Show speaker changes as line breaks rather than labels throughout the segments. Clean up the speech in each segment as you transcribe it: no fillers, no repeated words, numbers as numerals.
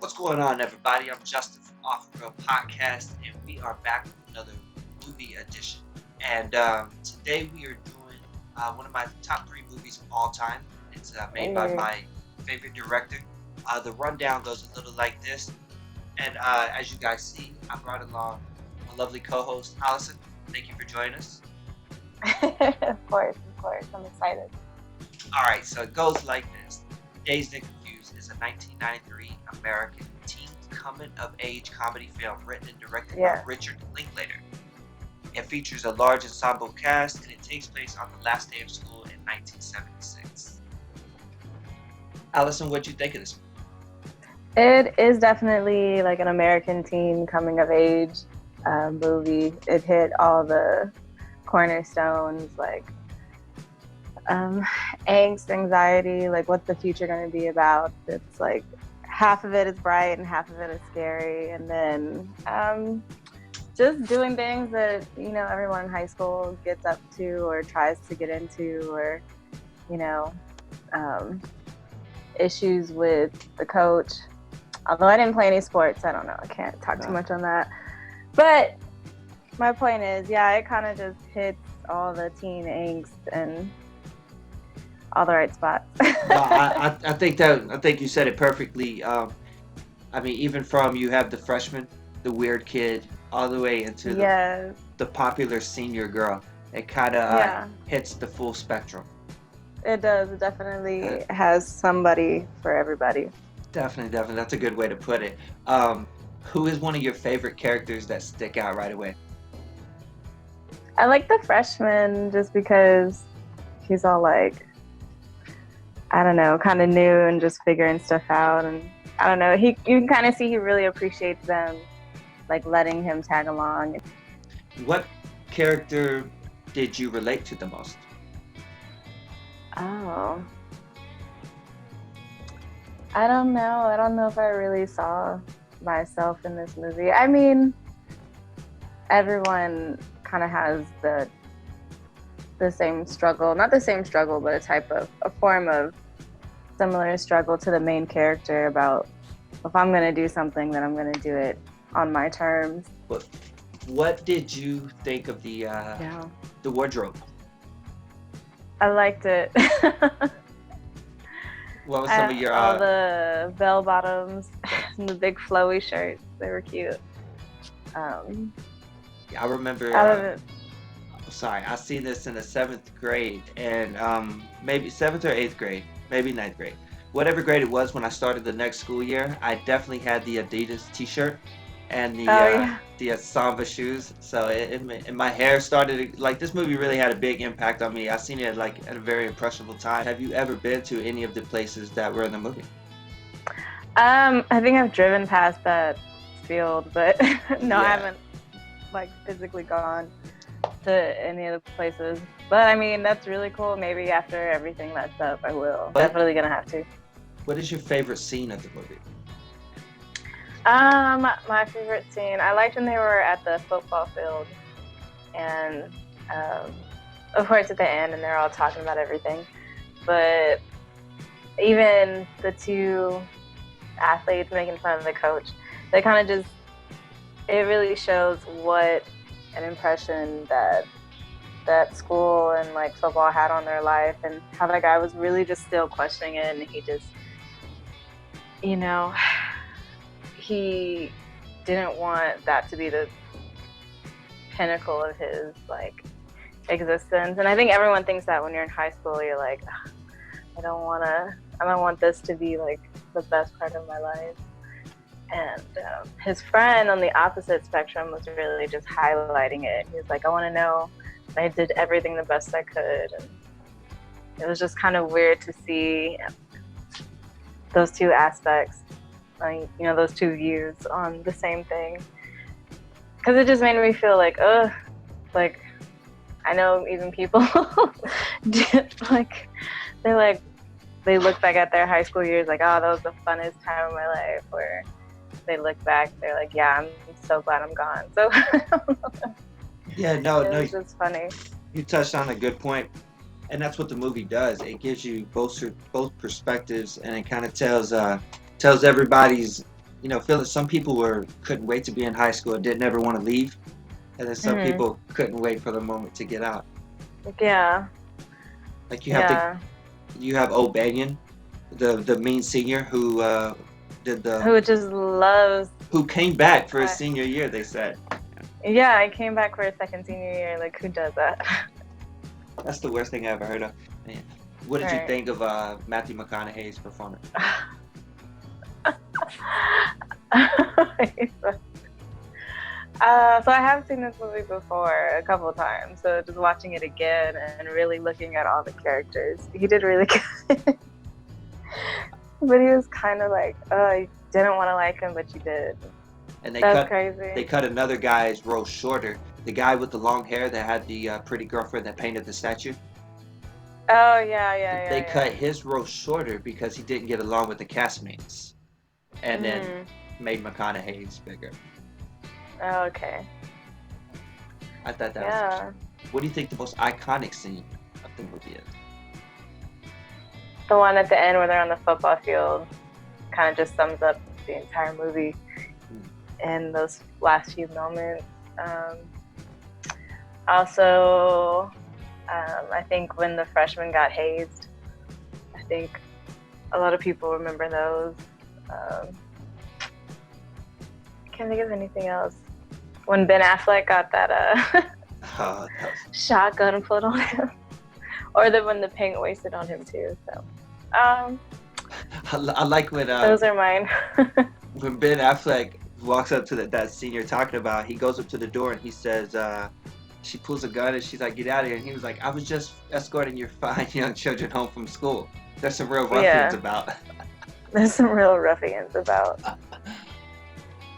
What's going on, everybody? I'm Justin from Off the Real Podcast, and we are back with another movie edition. And today we are doing one of my top three movies of all time. It's made by
Hey,
my favorite director. The rundown goes a little like this. And as you guys see, I brought along my lovely co-host, Alison. Thank you for joining us.
of course, I'm excited.
All right, so it goes like this. Dazed and Confused is a 1993 American teen coming-of-age comedy film written and directed by
Yeah.
Richard Linklater. It features a large ensemble cast, and it takes place on the last day of school in 1976. Allison, what'd you think of this movie?
It is definitely like an American teen coming of age movie. It hit all the cornerstones, like angst, anxiety, like what's the future going to be about. It's like half of it is bright and half of it is scary. And then just doing things that, everyone in high school gets up to or tries to get into, or, you know, um, issues with the coach. Although I didn't play any sports, I don't know. I can't talk too much on that. But my point is, yeah, it kind of just hits all the teen angst and all the right spots.
I think you said it perfectly. I mean, even from you have the freshman, the weird kid, all the way into
Yes,
the popular senior girl. It kind of
yeah,
hits the full spectrum.
it does. It definitely has somebody for everybody.
Definitely. That's a good way to put it. Who is one of your favorite characters that stick out right away?
I like the freshman just because he's all like, I don't know, kind of new and just figuring stuff out. And I don't know, you can kind of see he really appreciates them, like letting him tag along.
What character did you relate to the most?
Oh, I don't know. I don't know if I really saw myself in this movie. I mean, everyone kind of has the same struggle, not the same struggle, but a form of similar struggle to the main character about, if I'm going to do something, then I'm going to do it on my terms.
What did you think of the wardrobe?
I liked it.
What was some of your
all the bell bottoms and the big flowy shirts, they were cute.
I remember.
Out of it,
Sorry, I seen this in the seventh grade, and maybe seventh or eighth grade, maybe ninth grade, whatever grade it was. When I started the next school year, I definitely had the Adidas T-shirt and the Samba shoes. So and my hair started like this movie really had a big impact on me. I seen it like at a very impressionable time. Have you ever been to any of the places that were in the movie?
I think I've driven past that field, but no, I haven't like physically gone to any of the places. But I mean, that's really cool. Maybe after everything that's up, I will. Definitely gonna have to.
What is your favorite scene of the movie?
My favorite scene, I liked when they were at the football field, and of course at the end, and they're all talking about everything. But even the two athletes making fun of the coach, they kind of just, it really shows what an impression that school and like football had on their life, and how that guy was really just still questioning it, and he just, he didn't want that to be the pinnacle of his like existence. And I think everyone thinks that when you're in high school, you're like, I don't want this to be like the best part of my life. And his friend on the opposite spectrum was really just highlighting it. He was like, I want to know I did everything the best I could. And it was just kind of weird to see those two aspects, those two views on the same thing. Because it just made me feel like, like, I know even people, they look back at their high school years like, oh, that was the funnest time of my life. Or they look back, they're like, yeah, I'm so glad I'm gone. So
Yeah,
it was just funny.
You touched on a good point, and that's what the movie does. It gives you both perspectives, and it kind of tells everybody's feel that some people couldn't wait to be in high school and didn't ever want to leave, and then some
Mhm.
people couldn't wait for the moment to get out.
Yeah.
Like
Yeah.
you have Old Banyan, the mean senior who did the
Who just loves.
who came back for his
Uh,
senior year. They said
yeah, I came back for a second senior year. Like, who does that?
that's the worst thing I ever heard of. Man. What did you
Right.
think of Matthew McConaughey's performance?
So I have seen this movie before a couple of times. So just watching it again and really looking at all the characters, he did really good. But he was kind of like, oh, you didn't want to like him, but you did.
And
That's
they
crazy.
cut another guy's role shorter. The guy with the long hair that had the pretty girlfriend that painted the statue.
Oh yeah, yeah,
They
yeah,
cut his role shorter because he didn't get along with the castmates,
yeah.
and then made McConaughey's bigger.
Oh, okay.
I thought that was interesting.
Yeah.
What do you think the most iconic scene of the movie is?
The one at the end where they're on the football field kind of just sums up the entire movie in those last few moments. Also, I think when the freshman got hazed, I think a lot of people remember those. Can't think of anything else. When Ben Affleck got that
Oh, that was...
shotgun put on him, or when the paint wasted on him too. So,
I like
those are mine.
when Ben Affleck walks up to that senior talking about. He goes up to the door and he says, she pulls a gun and she's like, "Get out of here!" And he was like, "I was just escorting your fine young children home from school. There's some real ruffians
Yeah.
about."
There's some real ruffians about.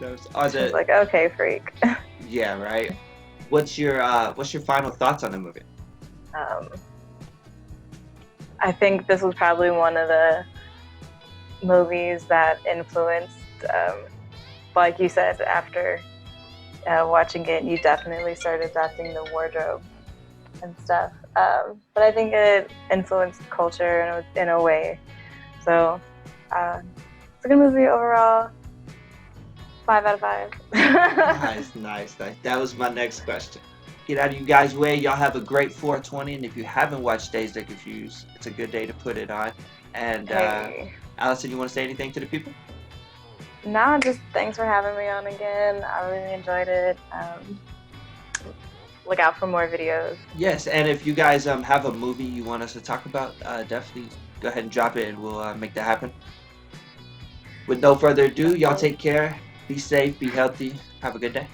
It's like, okay, freak.
Yeah, right. What's your final thoughts on the movie?
I think this was probably one of the movies that influenced, like you said, after watching it, you definitely started adapting the wardrobe and stuff. But I think it influenced culture in a way. So it's a good movie overall. 5 out of 5.
Nice. That was my next question. Get out of you guys' way. Y'all have a great 420, and if you haven't watched Dazed and Confused, it's a good day to put it on. And
Hey.
Allison, you want to say anything to the people?
No, just thanks for having me on again. I really enjoyed it. Look out for more videos.
Yes, and if you guys have a movie you want us to talk about, definitely go ahead and drop it, and we'll make that happen. With no further ado, y'all take care. Be safe, be healthy. Have a good day.